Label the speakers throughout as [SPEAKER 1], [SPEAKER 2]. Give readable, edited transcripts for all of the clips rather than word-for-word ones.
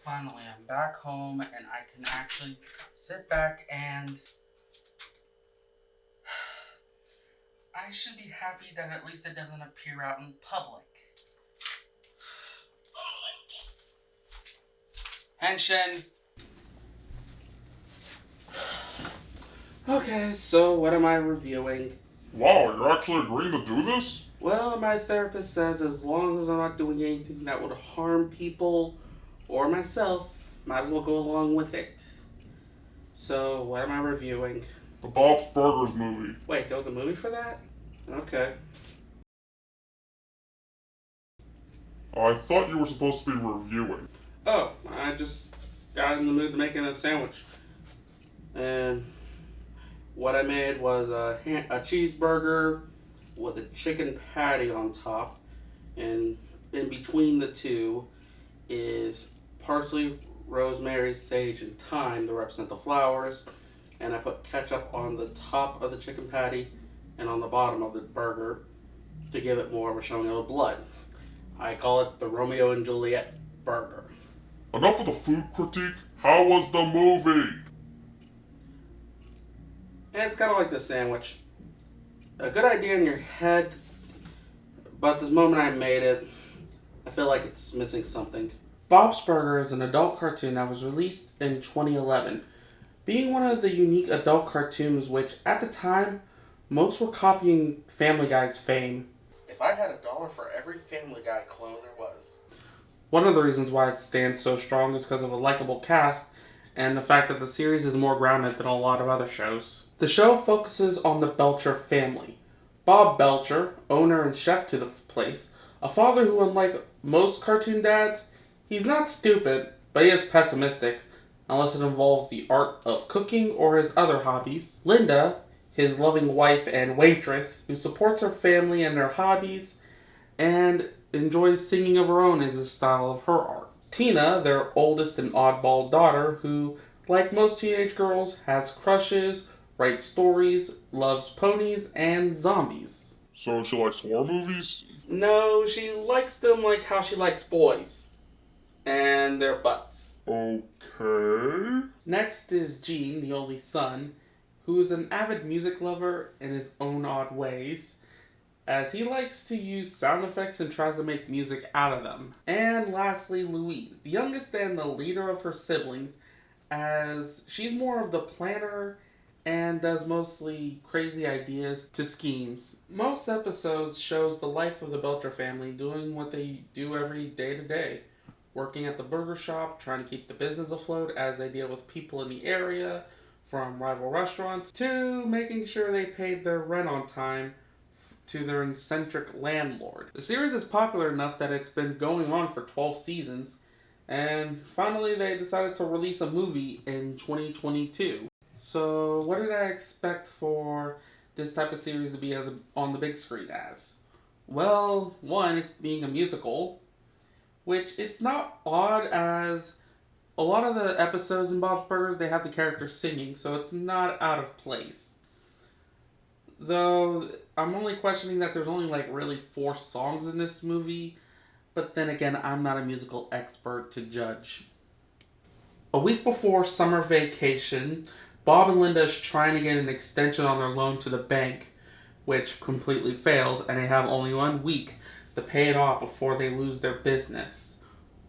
[SPEAKER 1] finally, I'm back home and I can actually sit back and I should be happy that at least it doesn't appear out in public. Henshin! Okay, so what am I reviewing?
[SPEAKER 2] Wow, you're actually agreeing to do this?
[SPEAKER 1] Well, my therapist says as long as I'm not doing anything that would harm people or myself, might as well go along with it. So, what am I reviewing?
[SPEAKER 2] The Bob's Burgers movie.
[SPEAKER 1] Wait, there was a movie for that? Okay.
[SPEAKER 2] I thought you were supposed to be reviewing.
[SPEAKER 1] Oh, I just got in the mood to making a sandwich. And what I made was a cheeseburger with a chicken patty on top. And in between the two is parsley, rosemary, sage, and thyme to represent the flowers. And I put ketchup on the top of the chicken patty and on the bottom of the burger to give it more of a showing of blood. I call it the Romeo and Juliet burger.
[SPEAKER 2] Enough of the food critique. How was the movie?
[SPEAKER 1] And it's kind of like the sandwich. A good idea in your head, but the moment I made it, I feel like it's missing something. Bob's Burger is an adult cartoon that was released in 2011, being one of the unique adult cartoons which, at the time, most were copying Family Guy's fame. If I had $1 for every Family Guy clone there was. One of the reasons why it stands so strong is because of a likable cast and the fact that the series is more grounded than a lot of other shows. The show focuses on the Belcher family. Bob Belcher, owner and chef to the place, a father who, unlike most cartoon dads, he's not stupid, but he is pessimistic, unless it involves the art of cooking or his other hobbies. Linda, his loving wife and waitress, who supports her family and their hobbies, and enjoys singing of her own as a style of her art. Tina, their oldest and oddball daughter, who, like most teenage girls, has crushes, writes stories, loves ponies, and zombies.
[SPEAKER 2] So she likes horror movies?
[SPEAKER 1] No, she likes them like how she likes boys. And their butts.
[SPEAKER 2] Okay.
[SPEAKER 1] Next is Gene, the only son, who is an avid music lover in his own odd ways, as he likes to use sound effects and tries to make music out of them. And lastly, Louise, the youngest and the leader of her siblings, as she's more of the planner and does mostly crazy ideas to schemes. Most episodes shows the life of the Belcher family doing what they do every day to day. Working at the burger shop, trying to keep the business afloat as they deal with people in the area, from rival restaurants, to making sure they paid their rent on time to their eccentric landlord. The series is popular enough that it's been going on for 12 seasons, and finally they decided to release a movie in 2022. So what did I expect for this type of series to be on the big screen as? Well, one, it's being a musical, which it's not odd as a lot of the episodes in Bob's Burgers, they have the characters singing, so it's not out of place. Though, I'm only questioning that there's only like really 4 songs in this movie, but then again, I'm not a musical expert to judge. A week before summer vacation, Bob and Linda is trying to get an extension on their loan to the bank, which completely fails, and they have only 1 week to pay it off before they lose their business.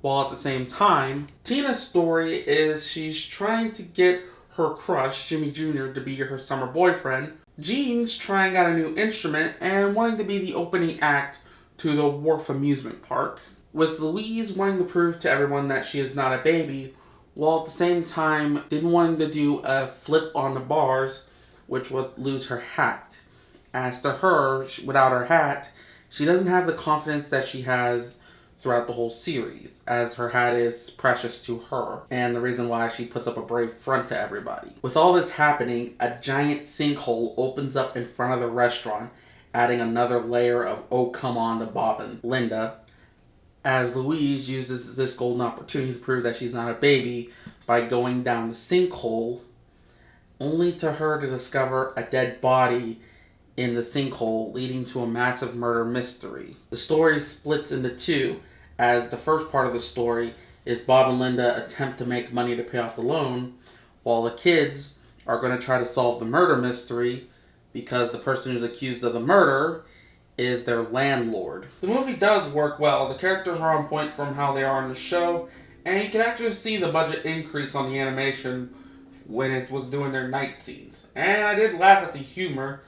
[SPEAKER 1] While at the same time, Tina's story is she's trying to get her crush, Jimmy Jr., to be her summer boyfriend. Gene's trying out a new instrument and wanting to be the opening act to the Wharf amusement park, with Louise wanting to prove to everyone that she is not a baby, while at the same time didn't wanting to do a flip on the bars, which would lose her hat. As to her, without her hat, she doesn't have the confidence that she has throughout the whole series, as her hat is precious to her, and the reason why she puts up a brave front to everybody. With all this happening, a giant sinkhole opens up in front of the restaurant, adding another layer of "oh come on" to Bob and Linda, as Louise uses this golden opportunity to prove that she's not a baby by going down the sinkhole, only to her to discover a dead body in the sinkhole, leading to a massive murder mystery. The story splits into 2, as the first part of the story is Bob and Linda attempt to make money to pay off the loan, while the kids are going to try to solve the murder mystery because the person who's accused of the murder is their landlord. The movie does work well. The characters are on point from how they are in the show, and you can actually see the budget increase on the animation when it was doing their night scenes. And I did laugh at the humor,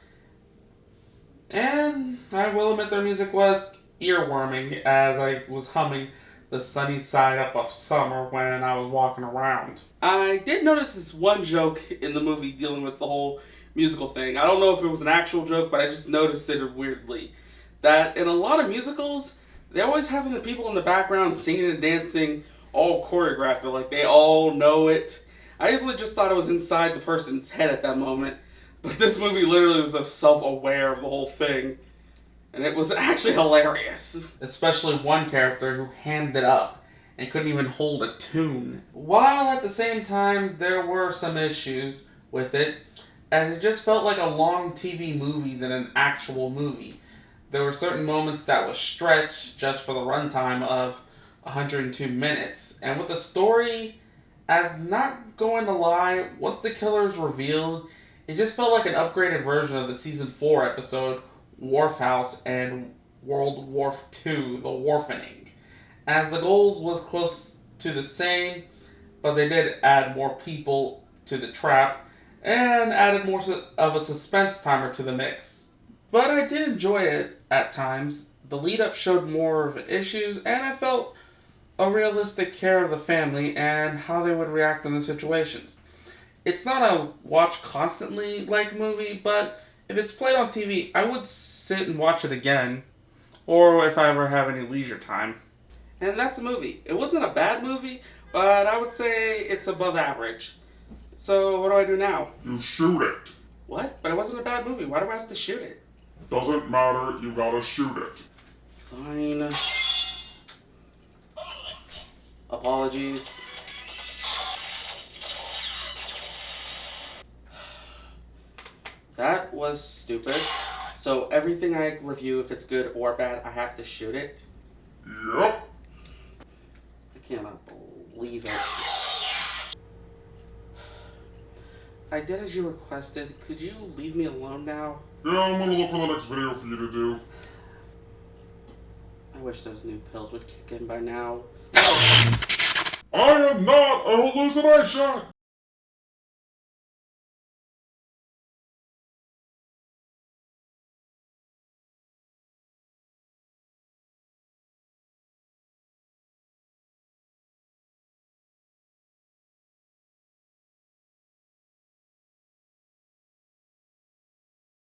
[SPEAKER 1] and I will admit their music was earworming as I was humming The Sunny Side Up of Summer when I was walking around. I did notice this one joke in the movie dealing with the whole musical thing. I don't know if it was an actual joke, but I just noticed it weirdly. That in a lot of musicals, they're always having the people in the background singing and dancing all choreographed. They're like, they all know it. I usually just thought it was inside the person's head at that moment. But this movie literally was self-aware of the whole thing. And it was actually hilarious. Especially one character who hammed it up and couldn't even hold a tune. While at the same time, there were some issues with it, as it just felt like a long TV movie than an actual movie. There were certain moments that was stretched just for the runtime of 102 minutes. And with the story, as not going to lie, once the killer is revealed, it just felt like an upgraded version of the season 4 episode Wharf House and World War II, The Wharfening. As the goals was close to the same, but they did add more people to the trap and added more of a suspense timer to the mix. But I did enjoy it at times. The lead up showed more of issues, and I felt a realistic care of the family and how they would react in the situations. It's not a watch constantly like movie, but if it's played on TV, I would sit and watch it again, or if I ever have any leisure time. And that's a movie. It wasn't a bad movie, but I would say it's above average. So what do I do now?
[SPEAKER 2] You shoot it.
[SPEAKER 1] What? But it wasn't a bad movie. Why do I have to shoot it?
[SPEAKER 2] Doesn't matter, you gotta shoot it.
[SPEAKER 1] Fine. Apologies. That was stupid. So everything I review, if it's good or bad, I have to shoot it?
[SPEAKER 2] Yep.
[SPEAKER 1] I cannot believe it. I did as you requested. Could you leave me alone now?
[SPEAKER 2] Yeah, I'm gonna look for the next video for you to do.
[SPEAKER 1] I wish those new pills would kick in by now.
[SPEAKER 2] I am not a hallucination!